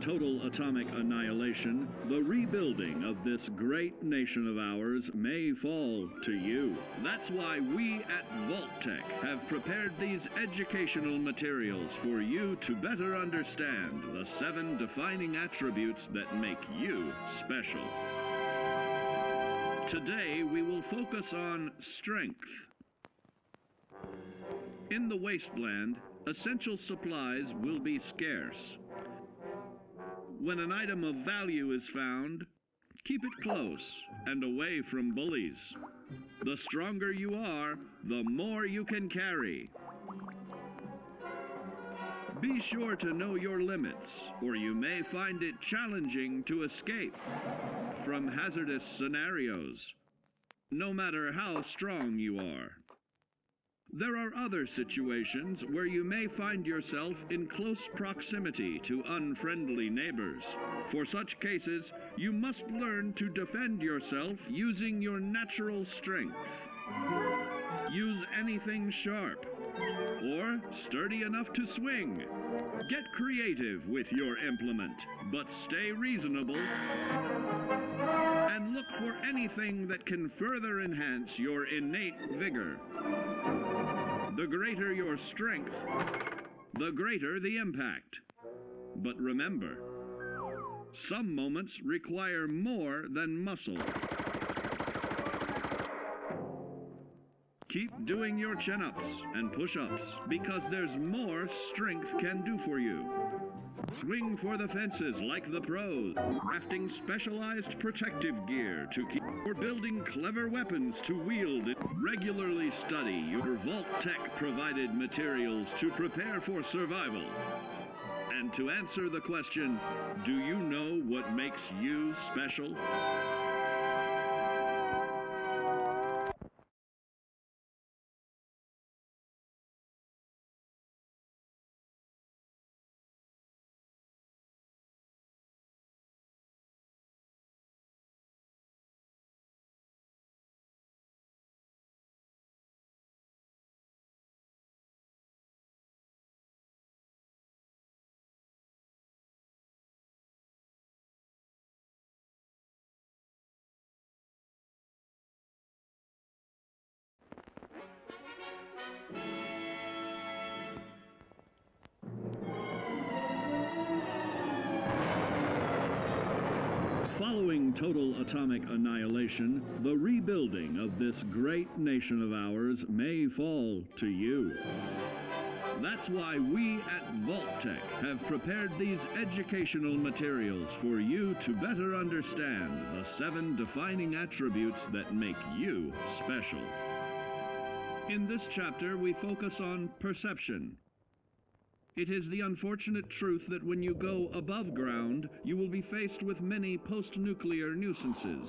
total atomic annihilation, the rebuilding of this great nation of ours may fall to you. That's why we at Vault-Tec have prepared these educational materials for you to better understand the 7 defining attributes that make you special. Today we will focus on strength. In the wasteland, essential supplies will be scarce. When an item of value is found, keep it close and away from bullies. The stronger you are, the more you can carry. Be sure to know your limits, or you may find it challenging to escape from hazardous scenarios, no matter how strong you are. There are other situations where you may find yourself in close proximity to unfriendly neighbors. For such cases, you must learn to defend yourself using your natural strength. Use anything sharp or sturdy enough to swing. Get creative with your implement, but stay reasonable. And look for anything that can further enhance your innate vigor. The greater your strength, the greater the impact. But remember, some moments require more than muscle. Keep doing your chin-ups and push-ups because there's more strength can do for you. Swing for the fences like the pros, crafting specialized protective gear to keep, or building clever weapons to wield. Regularly study your Vault-Tec provided materials to prepare for survival. And to answer the question, do you know what makes you special? Following total atomic annihilation, the rebuilding of this great nation of ours may fall to you. That's why we at Vault-Tec have prepared these educational materials for you to better understand the 7 defining attributes that make you special. In this chapter, we focus on perception. It is the unfortunate truth that when you go above ground, you will be faced with many post-nuclear nuisances.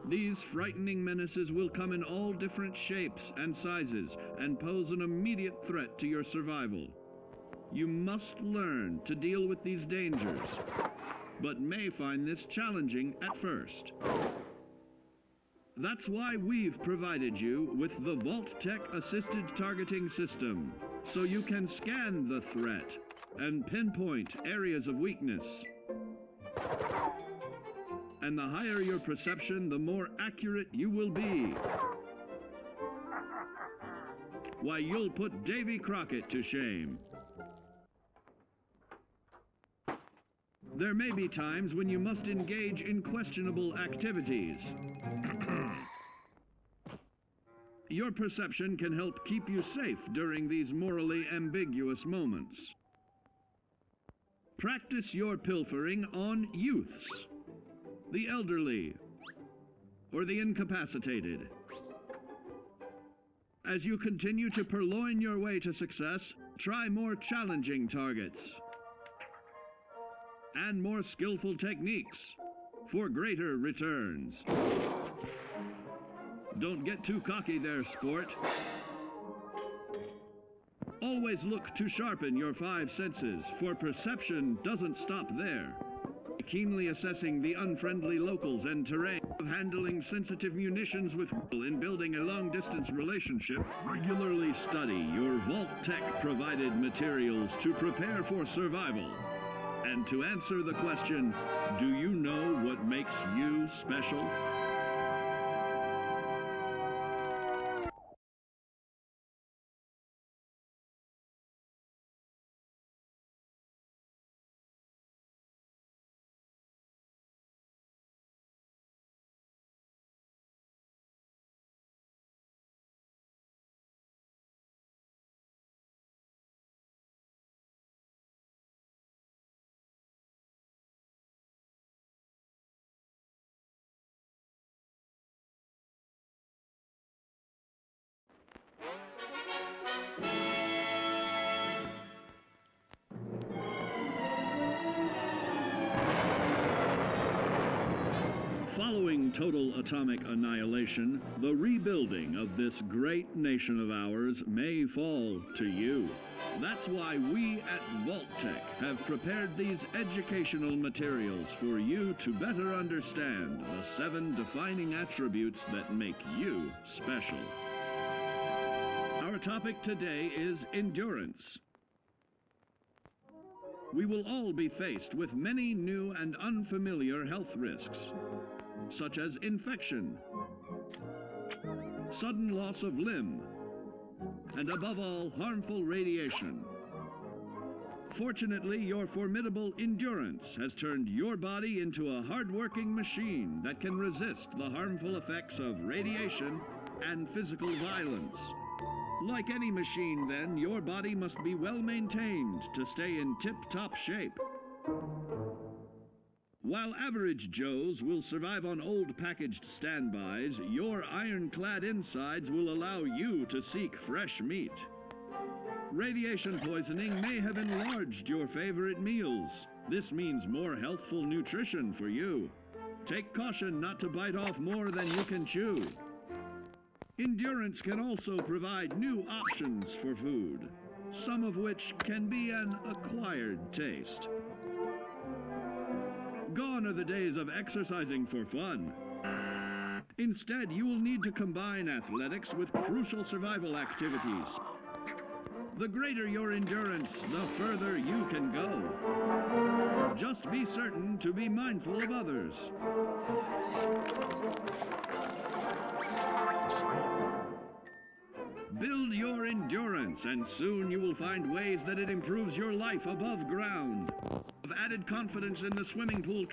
These frightening menaces will come in all different shapes and sizes and pose an immediate threat to your survival. You must learn to deal with these dangers, but may find this challenging at first. That's why we've provided you with the Vault-Tec Assisted Targeting System, so you can scan the threat and pinpoint areas of weakness. And the higher your perception, the more accurate you will be. Why, you'll put Davy Crockett to shame. There may be times when you must engage in questionable activities. Your perception can help keep you safe during these morally ambiguous moments. Practice your pilfering on youths, the elderly, or the incapacitated. As you continue to purloin your way to success, try more challenging targets and more skillful techniques for greater returns. Don't get too cocky there, sport. Always look to sharpen your 5 senses, for perception doesn't stop there. Keenly assessing the unfriendly locals and terrain, of handling sensitive munitions with in building a long-distance relationship. Regularly study your Vault-Tec provided materials to prepare for survival. And to answer the question, do you know what makes you special? Following total atomic annihilation, the rebuilding of this great nation of ours may fall to you. That's why we at VaultTech have prepared these educational materials for you to better understand the 7 defining attributes that make you special. Our topic today is endurance. We will all be faced with many new and unfamiliar health risks, such as infection, sudden loss of limb, and above all, harmful radiation. Fortunately, your formidable endurance has turned your body into a hard-working machine that can resist the harmful effects of radiation and physical violence. Like any machine, then, your body must be well maintained to stay in tip-top shape. While average Joes will survive on old packaged standbys, your ironclad insides will allow you to seek fresh meat. Radiation poisoning may have enlarged your favorite meals. This means more healthful nutrition for you. Take caution not to bite off more than you can chew. Endurance can also provide new options for food, some of which can be an acquired taste. Gone are the days of exercising for fun. Instead, you will need to combine athletics with crucial survival activities. The greater your endurance, the further you can go. Just be certain to be mindful of others. Build your endurance, and soon you will find ways that it improves your life above ground. Of added confidence in the swimming pool,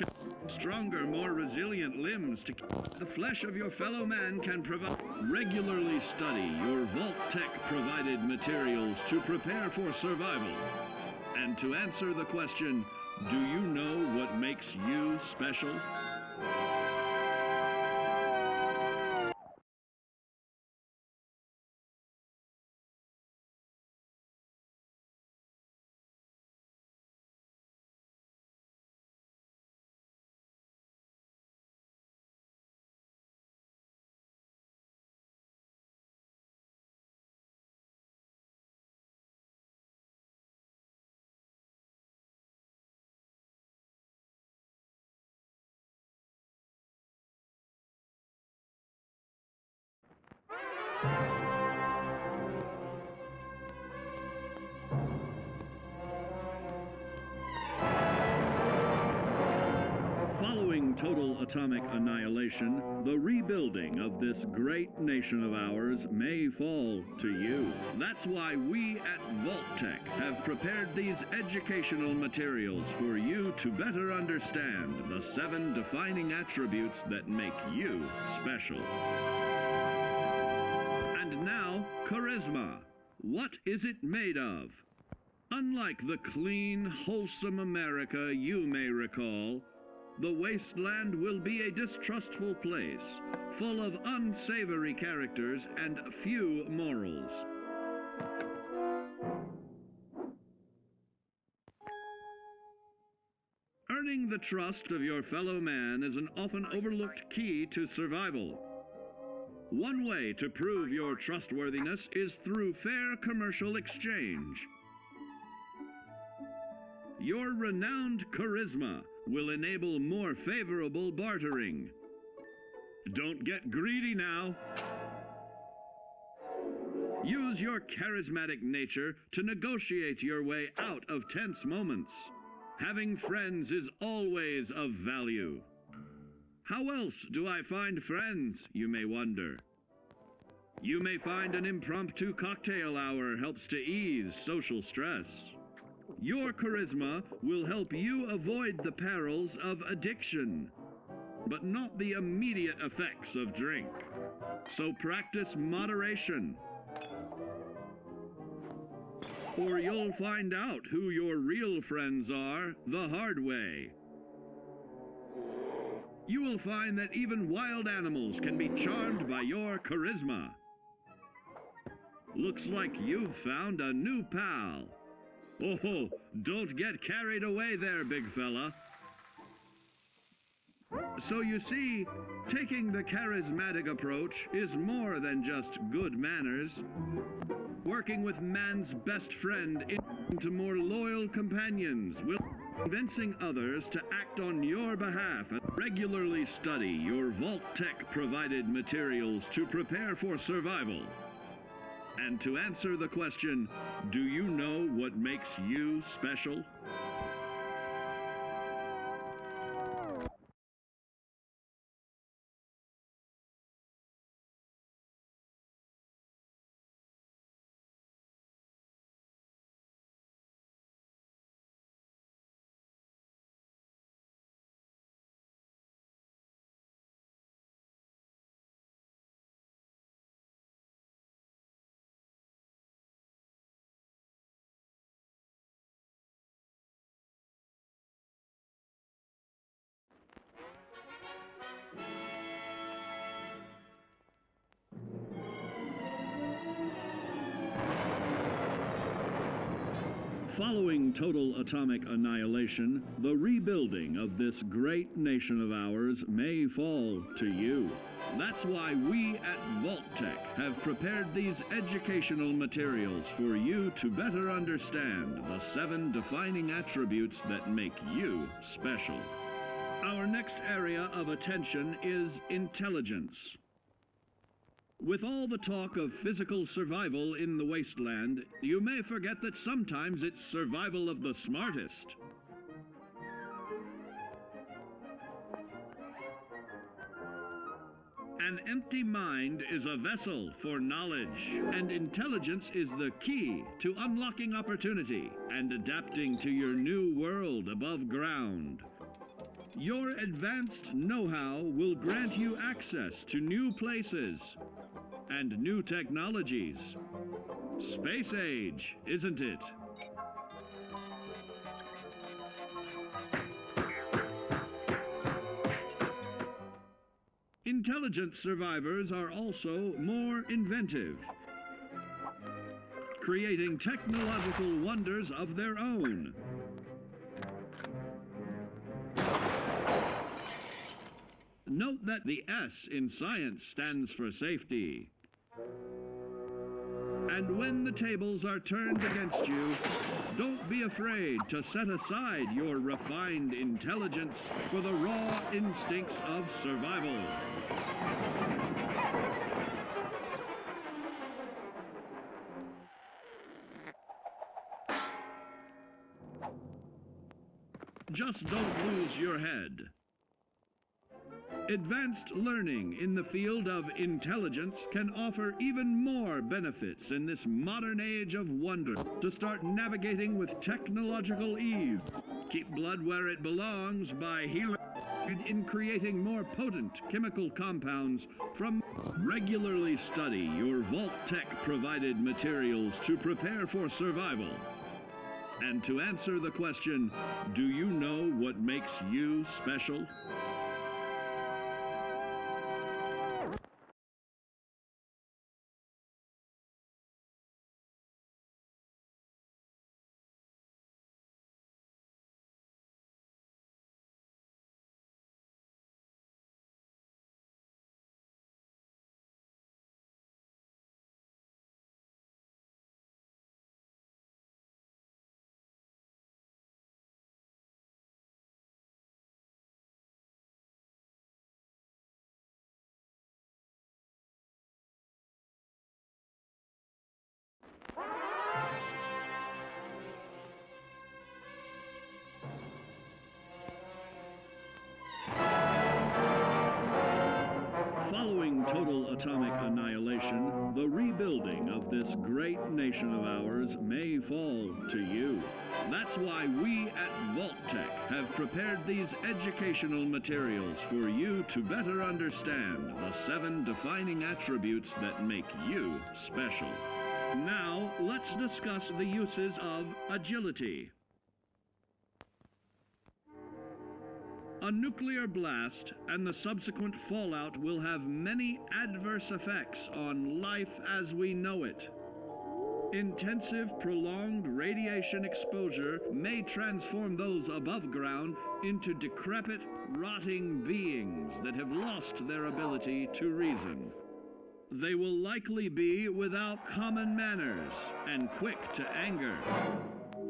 stronger, more resilient limbs to the flesh of your fellow man can provide. Regularly study your VaultTech provided materials to prepare for survival. And to answer the question, do you know what makes you special? Following total atomic annihilation, the rebuilding of this great nation of ours may fall to you. That's why we at VaultTech have prepared these educational materials for you to better understand the 7 defining attributes that make you special. And now, charisma. What is it made of? Unlike the clean, wholesome America you may recall, the wasteland will be a distrustful place, full of unsavory characters and few morals. Earning the trust of your fellow man is an often overlooked key to survival. One way to prove your trustworthiness is through fair commercial exchange. Your renowned charisma will enable more favorable bartering. Don't get greedy now. Use your charismatic nature to negotiate your way out of tense moments. Having friends is always of value. How else do I find friends, you may wonder? You may find an impromptu cocktail hour helps to ease social stress. Your charisma will help you avoid the perils of addiction, but not the immediate effects of drink. So practice moderation, or you'll find out who your real friends are the hard way. You will find that even wild animals can be charmed by your charisma. Looks like you've found a new pal. Oh, don't get carried away there, big fella. So you see, taking the charismatic approach is more than just good manners. Working with man's best friend into more loyal companions will convincing others to act on your behalf and regularly study your Vault-Tec provided materials to prepare for survival. And to answer the question, do you know what makes you special? Following total atomic annihilation, the rebuilding of this great nation of ours may fall to you. That's why we at Vault-Tec have prepared these educational materials for you to better understand the 7 defining attributes that make you special. Our next area of attention is intelligence. With all the talk of physical survival in the wasteland, you may forget that sometimes it's survival of the smartest. An empty mind is a vessel for knowledge, and intelligence is the key to unlocking opportunity and adapting to your new world above ground. Your advanced know-how will grant you access to new places and new technologies. Space age, isn't it? Intelligent survivors are also more inventive, creating technological wonders of their own. Note that the S in science stands for safety. And when the tables are turned against you, don't be afraid to set aside your refined intelligence for the raw instincts of survival. Just don't lose your head. Advanced learning in the field of intelligence can offer even more benefits in this modern age of wonder. To start navigating with technological ease, keep blood where it belongs by healing in creating more potent chemical compounds from. Regularly study your Vault-Tec provided materials to prepare for survival. And to answer the question, do you know what makes you special? rebuilding of this great nation of ours may fall to you. That's why we at VaultTech have prepared these educational materials for you to better understand the 7 defining attributes that make you special. Now, let's discuss the uses of agility. A nuclear blast and the subsequent fallout will have many adverse effects on life as we know it. Intensive, prolonged radiation exposure may transform those above ground into decrepit, rotting beings that have lost their ability to reason. They will likely be without common manners and quick to anger.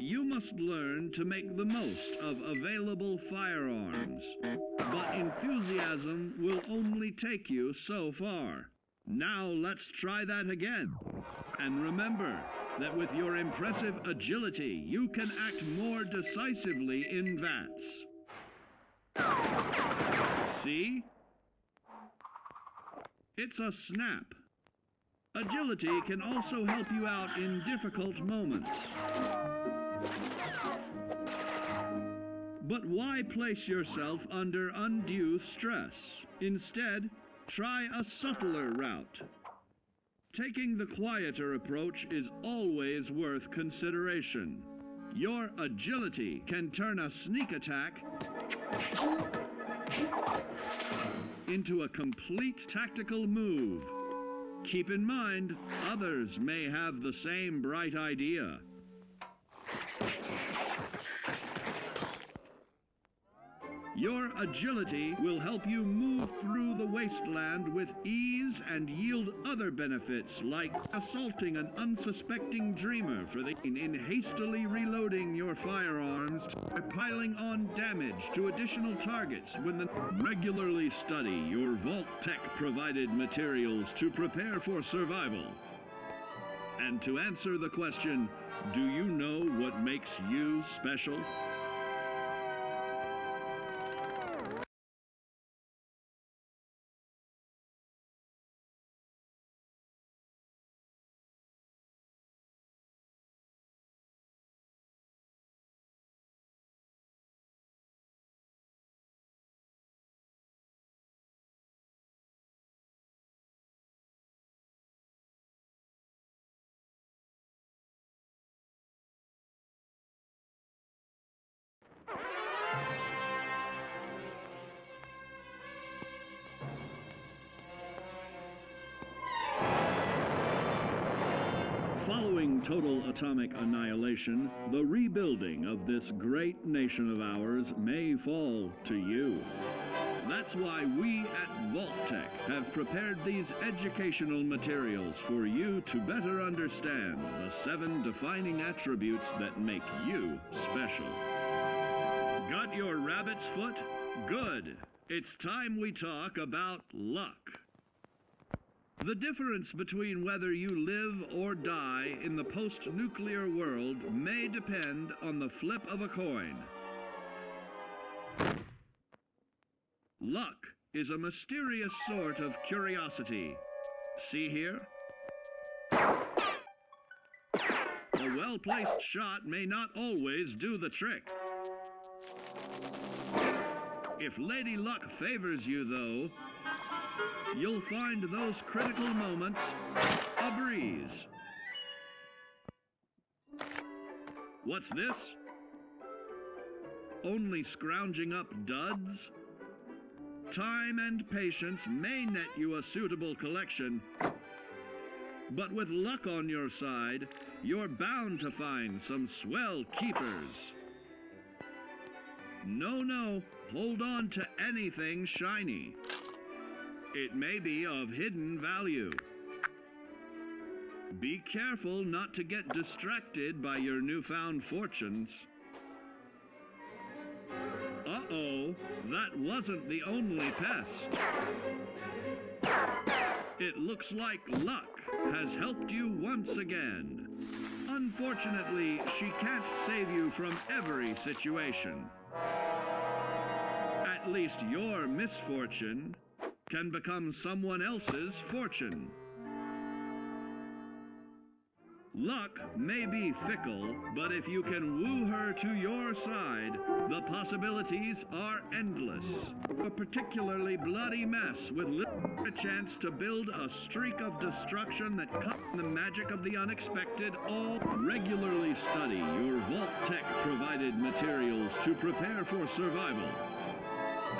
You must learn to make the most of available firearms, but enthusiasm will only take you so far. Now let's try that again. And remember that with your impressive agility, you can act more decisively in VATS. See? It's a snap. Agility can also help you out in difficult moments. But why place yourself under undue stress? Instead, try a subtler route. Taking the quieter approach is always worth consideration. Your agility can turn a sneak attack into a complete tactical move. Keep in mind, others may have the same bright idea. Your agility will help you move through the wasteland with ease and yield other benefits like assaulting an unsuspecting dreamer in hastily reloading your firearms, or piling on damage to additional targets regularly study your VaultTech provided materials to prepare for survival. And to answer the question, do you know what makes you special? Following total atomic annihilation, the rebuilding of this great nation of ours may fall to you. That's why we at VaultTech have prepared these educational materials for you to better understand the 7 defining attributes that make you special. Got your rabbit's foot? Good. It's time we talk about luck. The difference between whether you live or die in the post-nuclear world may depend on the flip of a coin. Luck is a mysterious sort of curiosity. See here? A well-placed shot may not always do the trick. If Lady Luck favors you, though, you'll find those critical moments a breeze. What's this? Only scrounging up duds? Time and patience may net you a suitable collection, but with luck on your side, you're bound to find some swell keepers. No, hold on to anything shiny. It may be of hidden value. Be careful not to get distracted by your newfound fortunes. Uh-oh, that wasn't the only pest. It looks like luck has helped you once again. Unfortunately, she can't save you from every situation. At least your misfortune can become someone else's fortune. Luck may be fickle, but if you can woo her to your side, the possibilities are endless. A particularly bloody mess with a chance to build a streak of destruction that cuts the magic of the unexpected. All regularly study your Vault-Tec provided materials to prepare for survival.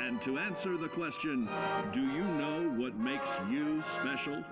And to answer the question, do you know what makes you special?